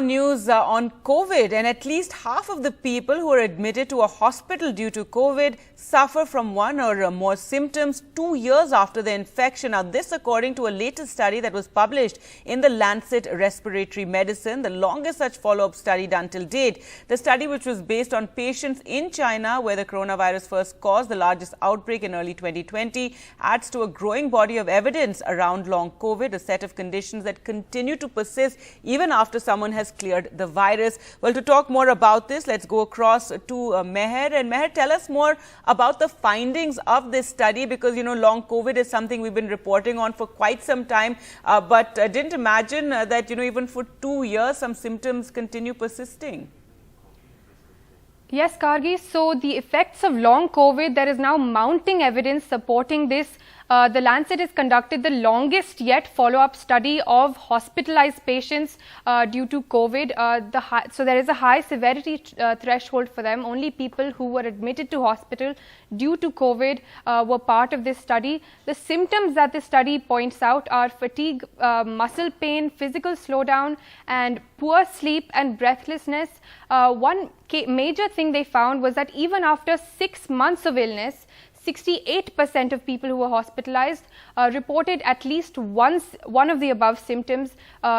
News on COVID, and at least half of the people who are admitted to a hospital due to COVID suffer from one or more symptoms 2 years after the infection. Now, this according to a latest study that was published in the Lancet Respiratory Medicine, the longest such follow-up study done till date. The study, which was based on patients in China, where the coronavirus first caused the largest outbreak in early 2020, adds to a growing body of evidence around long COVID, a set of conditions that continue to persist even after someone has cleared the virus. Well, to talk more about this, let's go across to Meher. And Meher, tell us more about the findings of this study, because, you know, long COVID is something we've been reporting on for quite some time, but didn't imagine that, you know, even for 2 years, some symptoms continue persisting. Yes, Kargi. So the effects of long COVID, there is now mounting evidence supporting this. The Lancet has conducted the longest yet follow-up study of hospitalized patients due to COVID. So there is a high severity threshold for them. Only people who were admitted to hospital due to COVID were part of this study. The symptoms that this study points out are fatigue, muscle pain, physical slowdown, and poor sleep and breathlessness. One major thing they found was that even after 6 months of illness, 68% of people who were hospitalized reported at least one of the above symptoms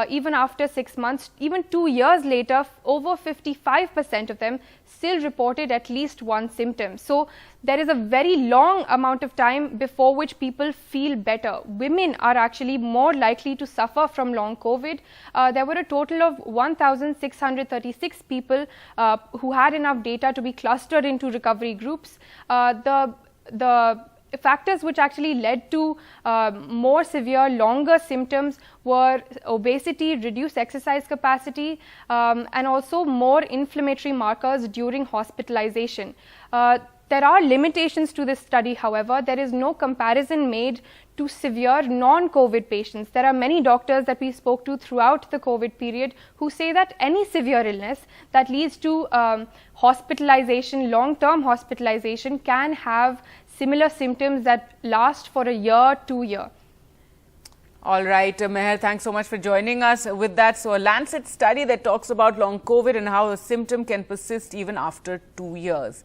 even after 6 months. Even 2 years later, over 55% of them still reported at least one symptom. So there is a very long amount of time before which people feel better. Women are actually more likely to suffer from long COVID. There were a total of 1,636 people who had enough data to be clustered into recovery groups. The factors which actually led to more severe, longer symptoms were obesity, reduced exercise capacity, and also more inflammatory markers during hospitalization. There are limitations to this study, however. There is no comparison made to severe non-COVID patients. There are many doctors that we spoke to throughout the COVID period who say that any severe illness that leads to hospitalization, long-term hospitalization, can have similar symptoms that last for a year, 2 years. All right, Meher, thanks so much for joining us with that. So, a Lancet study that talks about long COVID and how a symptom can persist even after 2 years.